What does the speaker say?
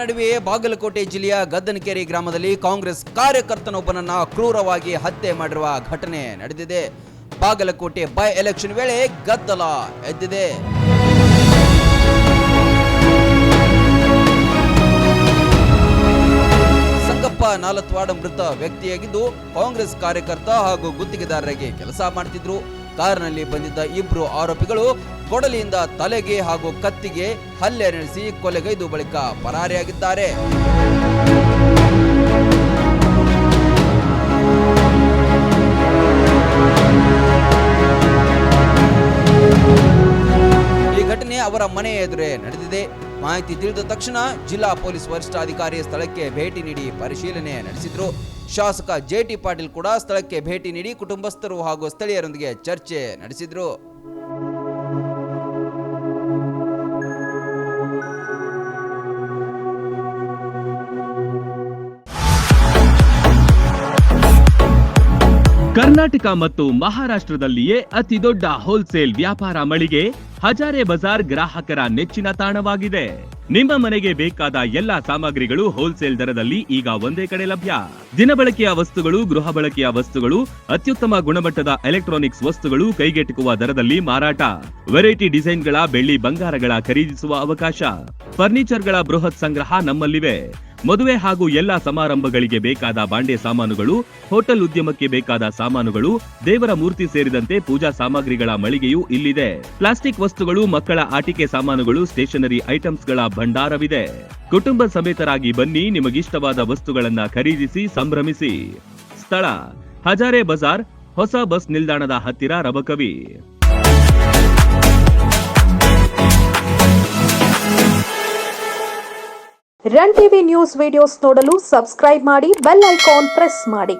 ನಡುವೆಯೇ ಬಾಗಲಕೋಟೆ ಜಿಲ್ಲೆಯ ಗದ್ದನಕೆರೆ ಗ್ರಾಮದಲ್ಲಿ ಕಾಂಗ್ರೆಸ್ ಕಾರ್ಯಕರ್ತನೊಬ್ಬನನ್ನ ಕ್ರೂರವಾಗಿ ಹತ್ಯೆ ಮಾಡಿರುವ ಘಟನೆ ನಡೆದಿದೆ. ಬಾಗಲಕೋಟೆ ಬೈ ಎಲೆಕ್ಷನ್ ವೇಳೆ ಗದ್ದಲ ಎದ್ದಿದೆ. ಸಂಗಪ್ಪ ನಾಲತ್ವಾಡ ಮೃತ ವ್ಯಕ್ತಿಯಾಗಿದ್ದು ಕಾಂಗ್ರೆಸ್ ಕಾರ್ಯಕರ್ತ ಹಾಗೂ ಗುತ್ತಿಗೆದಾರರಿಗೆ ಕೆಲಸ ಮಾಡ್ತಿದ್ರು. ಕಾರಿನಲ್ಲಿ ಬಂದಿದ್ದ ಇಬ್ಬರು ಆರೋಪಿಗಳು ಕೊಡಲಿಯಿಂದ ತಲೆಗೆ ಹಾಗೂ ಕತ್ತಿಗೆ ಹಲ್ಲೆ ನಡೆಸಿ ಕೊಲೆಗೈದು ಬಳಿಕ ಪರಾರಿಯಾಗಿದ್ದಾರೆ. ಈ ಘಟನೆ ಅವರ ಮನೆ ಎದುರೇ ನಡೆದಿದೆ. ಮಾಹಿತಿ ತಿಳಿದ ತಕ್ಷಣ ಜಿಲ್ಲಾ ಪೊಲೀಸ್ ವರಿಷ್ಠಾಧಿಕಾರಿ ಸ್ಥಳಕ್ಕೆ ಭೇಟಿ ನೀಡಿ ಪರಿಶೀಲನೆ ನಡೆಸಿದ್ರು. ಶಾಸಕ ಜೆಟಿ ಪಾಟೀಲ್ ಕೂಡ ಸ್ಥಳಕ್ಕೆ ಭೇಟಿ ನೀಡಿ ಕುಟುಂಬಸ್ಥರು ಹಾಗೂ ಸ್ಥಳೀಯರೊಂದಿಗೆ ಚರ್ಚೆ ನಡೆಸಿದ್ರು. ಕರ್ನಾಟಕ ಮತ್ತು ಮಹಾರಾಷ್ಟ್ರದಲ್ಲಿಯೇ ಅತಿ ದೊಡ್ಡ ಹೋಲ್ಸೇಲ್ ವ್ಯಾಪಾರ ಮಳಿಗೆ ಹಜಾರೆ ಬಜಾರ್ ಗ್ರಾಹಕರ ನೆಚ್ಚಿನ ತಾಣವಾಗಿದೆ. ನಿಮ್ಮ ಮನೆಗೆ ಬೇಕಾದ ಎಲ್ಲಾ ಸಾಮಗ್ರಿಗಳು ಹೋಲ್ಸೇಲ್ ದರದಲ್ಲಿ ಈಗ ಒಂದೇ ಕಡೆ ಲಭ್ಯ. ದಿನಬಳಕೆಯ ವಸ್ತುಗಳು, ಗೃಹ ಬಳಕೆಯ ವಸ್ತುಗಳು, ಅತ್ಯುತ್ತಮ ಗುಣಮಟ್ಟದ ಎಲೆಕ್ಟ್ರಾನಿಕ್ಸ್ ವಸ್ತುಗಳು ಕೈಗೆಟುಕುವ ದರದಲ್ಲಿ ಮಾರಾಟ. ವೆರೈಟಿ ಡಿಸೈನ್ಗಳ ಬೆಳ್ಳಿ ಬಂಗಾರಗಳ ಖರೀದಿಸುವ ಅವಕಾಶ. ಫರ್ನಿಚರ್ಗಳ ಬೃಹತ್ ಸಂಗ್ರಹ ನಮ್ಮಲ್ಲಿವೆ. ಮದುವೆ ಹಾಗೂ ಎಲ್ಲಾ ಸಮಾರಂಭಗಳಿಗೆ ಬೇಕಾದ ಬಾಂಡೆ ಸಾಮಾನುಗಳು, ಹೋಟೆಲ್ ಉದ್ಯಮಕ್ಕೆ ಬೇಕಾದ ಸಾಮಾನುಗಳು, ದೇವರ ಮೂರ್ತಿ ಸೇರಿದಂತೆ ಪೂಜಾ ಸಾಮಗ್ರಿಗಳ ಮಳಿಗೆಯೂ ಇಲ್ಲಿದೆ. ಪ್ಲಾಸ್ಟಿಕ್ ವಸ್ತುಗಳು, ಮಕ್ಕಳ ಆಟಿಕೆ ಸಾಮಾನುಗಳು, ಸ್ಟೇಷನರಿ ಐಟಮ್ಸ್ಗಳ ಭಂಡಾರವಿದೆ. ಕುಟುಂಬ ಸಮೇತರಾಗಿ ಬನ್ನಿ, ನಿಮಗಿಷ್ಟವಾದ ವಸ್ತುಗಳನ್ನ ಖರೀದಿಸಿ ಸಂಭ್ರಮಿಸಿ. ಸ್ಥಳ ಹಜಾರೆ ಬಜಾರ್, ಹೊಸ ಬಸ್ ನಿಲ್ದಾಣದ ಹತ್ತಿರ, Rabakavi. Run TV news videos ನೋಡಲು ಸಬ್ಸ್ಕ್ರೈಬ್ ಮಾಡಿ, ಬೆಲ್ ಐಕಾನ್ ಪ್ರೆಸ್ ಮಾಡಿ.